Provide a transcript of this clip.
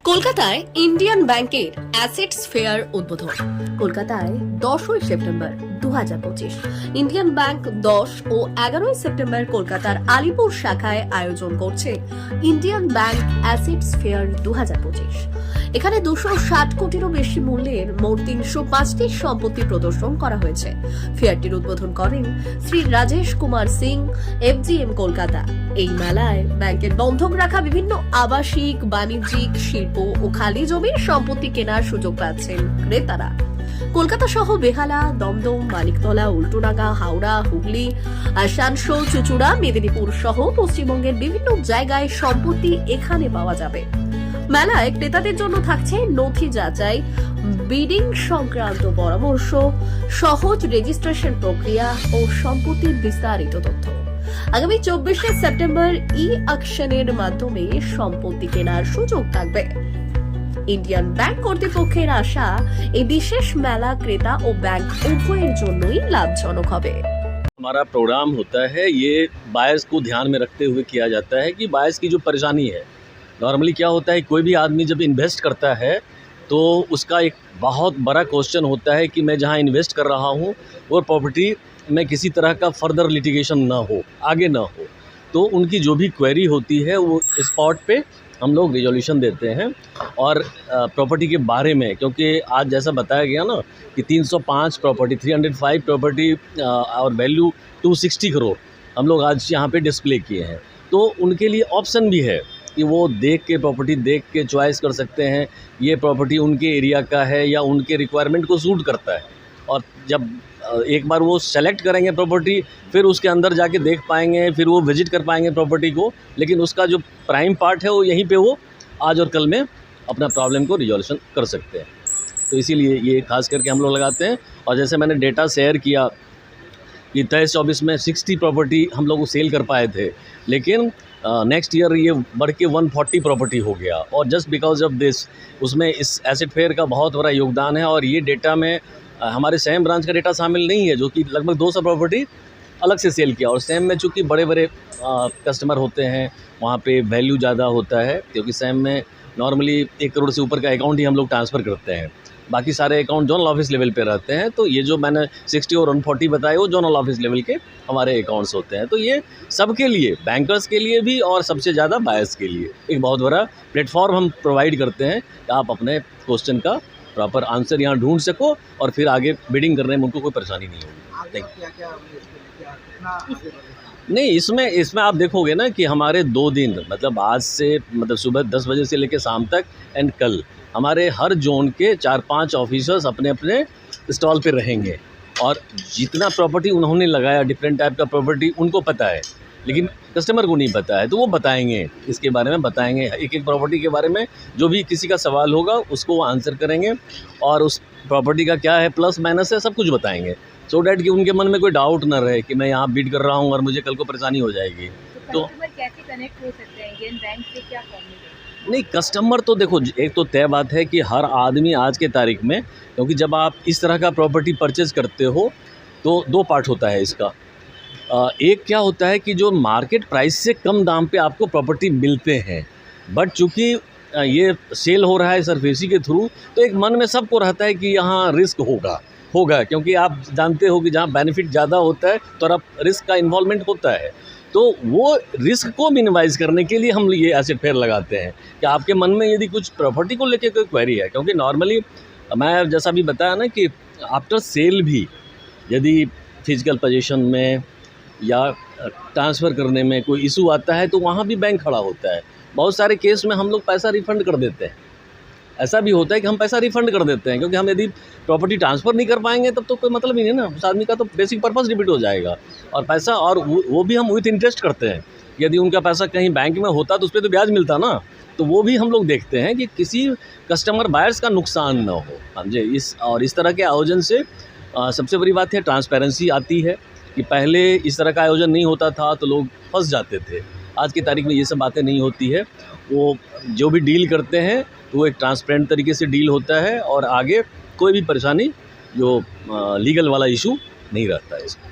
কলকাতায় ইন্ডিয়ান ব্যাংকের assets fair উদ্বোধন। কলকাতায় 10ই সেপ্টেম্বর 2025 ইন্ডিয়ান ব্যাংক 10 ও 11ই সেপ্টেম্বর কলকাতার আলিপুর শাখায় আয়োজন করছে ইন্ডিয়ান ব্যাংক অ্যাসেটস ফেয়ার 2025। এখানে 260 কোটিরও বেশি মূল্যের মোট 305টি সম্পত্তি প্রদর্শন করা হয়েছে। ফেয়ারটির উদ্বোধন করেন শ্রী রাজেশ কুমার সিং, এফজিএম কলকাতা। এই মেলায় ব্যাংকের বন্ধক রাখা বিভিন্ন আবাসিক, বাণিজ্যিক, শিল্প ও খালি জমির সম্পত্তি কেনার সুযোগ পাচ্ছেন ক্রেতারা। কলকাতা সহ বেহালা, দমদম, মানিকতলা, উল্টোডাঙ্গা, হাওড়া, হুগলি, আসানসোল, চুঁচুড়া, মেদিনীপুর সহ পশ্চিমবঙ্গের বিভিন্ন জায়গায় সম্পত্তি এখানে পাওয়া যাবে। মেলায় ক্রেতাদের জন্য থাকছে নথি যাচাই, বিডিং সংক্রান্ত পরামর্শ, সহজ রেজিস্ট্রেশন প্রক্রিয়া ও সম্পত্তির বিস্তারিত তথ্য। আগামী 24শে সেপ্টেম্বর অকশনের মাধ্যমে সম্পত্তি কেনার সুযোগ থাকবে। ইন্ডিয়ান ব্যাংক কর্তৃপক্ষের আশা এই বিশেষ মেলা ক্রেতা ও ব্যাংক উভয়ের জন্যই লাভজনক হবে। हमारा प्रोग्राम होता है, ये बायर्स को ध्यान में रखते हुए किया जाता है कि बायर्स की जो परेशानी है, नॉर्मली क्या होता है, कोई भी आदमी जब इन्वेस्ट करता है तो उसका एक बहुत बड़ा क्वेश्चन होता है कि मैं जहाँ इन्वेस्ट कर रहा हूँ वो प्रॉपर्टी में किसी तरह का फर्दर लिटिगेशन ना हो, आगे ना हो। तो उनकी जो भी क्वेरी होती है वो स्पॉट पे हम लोग रिजोल्यूशन देते हैं। और प्रॉपर्टी के बारे में, क्योंकि आज जैसा बताया गया ना कि 305 प्रॉपर्टी, 305 प्रॉपर्टी और वैल्यू 260 करोड़ हम लोग आज यहाँ पे डिस्प्ले किए हैं। तो उनके लिए ऑप्शन भी है कि वो देख के प्रॉपर्टी देख के चॉइस कर सकते हैं, ये प्रॉपर्टी उनके एरिया का है या उनके रिक्वायरमेंट को सूट करता है। और जब एक बार वो सेलेक्ट करेंगे प्रॉपर्टी, फिर उसके अंदर जाके देख पाएंगे, फिर वो विजिट कर पाएंगे प्रॉपर्टी को। लेकिन उसका जो प्राइम पार्ट है वो यहीं पे वो आज और कल में अपना प्रॉब्लम को रिजोल्यूशन कर सकते हैं। तो इसीलिए ये खास करके हम लोग लगाते हैं। और जैसे मैंने डेटा शेयर किया कि 23-24 में 60 प्रॉपर्टी हम लोग सेल कर पाए थे, लेकिन नेक्स्ट ईयर ये बढ़ के 140 प्रॉपर्टी हो गया। और जस्ट बिकॉज ऑफ दिस उसमें इस एसेट फेयर का बहुत बड़ा योगदान है। और ये डेटा में हमारे सैम ब्रांच का डेटा शामिल नहीं है, जो कि लगभग 200 प्रॉपर्टी अलग से सेल किया। और सैम में चूँकि बड़े बड़े कस्टमर होते हैं, वहाँ पे वैल्यू ज़्यादा होता है, क्योंकि सैम में नॉर्मली 1 करोड़ से ऊपर का अकाउंट ही हम लोग ट्रांसफ़र करते हैं। बाकी सारे अकाउंट जोनल ऑफिस लेवल पे रहते हैं। तो ये जो मैंने 60 और 140 बताए वो जोनल ऑफिस लेवल के हमारे अकाउंट्स होते हैं। तो ये सबके लिए, बैंकर्स के लिए भी और सबसे ज़्यादा बायर्स के लिए एक बहुत बड़ा प्लेटफॉर्म हम प्रोवाइड करते हैं कि आप अपने क्वेश्चन का प्रॉपर आंसर यहाँ ढूंढ सको और फिर आगे बिडिंग करने में उनको कोई परेशानी नहीं होगी। नहीं, इसमें आप देखोगे ना कि हमारे 2 दिन, मतलब आज से, मतलब सुबह 10 बजे से लेकर शाम तक एंड कल हमारे हर जोन के 4-5 ऑफिसर्स अपने अपने स्टॉल पे रहेंगे। और जितना प्रॉपर्टी उन्होंने लगाया, डिफरेंट टाइप का प्रॉपर्टी उनको पता है, लेकिन कस्टमर को नहीं पता है। तो वो बताएंगे, इसके बारे में बताएंगे, एक एक प्रॉपर्टी के बारे में जो भी किसी का सवाल होगा उसको वो आंसर करेंगे। और उस प्रॉपर्टी का क्या है, प्लस माइनस है, सब कुछ बताएंगे, सो डैट कि उनके मन में कोई डाउट ना रहे कि मैं यहाँ बिड कर रहा हूँ और मुझे कल को परेशानी हो जाएगी। तो कैसे कनेक्ट हो सकते हैं इंडियन बैंक से, क्या फॉर्मूला? नहीं, कस्टमर तो देखो, एक तो तय बात है कि हर आदमी आज के तारीख में, क्योंकि जब आप इस तरह का प्रॉपर्टी परचेज़ करते हो तो 2 पार्ट होता है इसका। एक क्या होता है कि जो मार्केट प्राइस से कम दाम पे आपको प्रॉपर्टी मिलते हैं, बट चूँकि ये सेल हो रहा है सरफेसी के थ्रू, तो एक मन में सबको रहता है कि यहाँ रिस्क होगा, क्योंकि आप जानते हो कि जहाँ बेनिफिट ज़्यादा होता है तो अब रिस्क का इन्वॉल्वमेंट होता है। तो वो रिस्क को मिनिमाइज़ करने के लिए हम ये एसेट फेयर लगाते हैं कि आपके मन में यदि कुछ प्रॉपर्टी को लेकर कोई क्वेरी है, क्योंकि नॉर्मली मैं जैसा भी बताया ना कि आफ्टर सेल भी यदि फिजिकल पोजीशन में या ट्रांसफ़र करने में कोई इशू आता है तो वहाँ भी बैंक खड़ा होता है। बहुत सारे केस में हम लोग पैसा रिफ़ंड कर देते हैं। ऐसा भी होता है कि हम पैसा रिफ़ंड कर देते हैं, क्योंकि हम यदि प्रॉपर्टी ट्रांसफ़र नहीं कर पाएंगे तब तो कोई मतलब ही नहीं ना, उस आदमी का तो बेसिक पर्पस रिपीट हो जाएगा। और पैसा, और वो भी हम विथ इंटरेस्ट करते हैं। यदि उनका पैसा कहीं बैंक में होता तो उस पर तो ब्याज मिलता ना, तो वो भी हम लोग देखते हैं कि किसी कस्टमर बायर्स का नुकसान ना हो। समझे? इस तरह के आयोजन से सबसे बड़ी बात है ट्रांसपेरेंसी आती है, कि पहले इस तरह का आयोजन नहीं होता था तो लोग फंस जाते थे। आज की तारीख में ये सब बातें नहीं होती है। वो जो भी डील करते हैं तो वो एक ट्रांसपेरेंट तरीके से डील होता है और आगे कोई भी परेशानी, जो लीगल वाला इशू नहीं रहता है इसमें।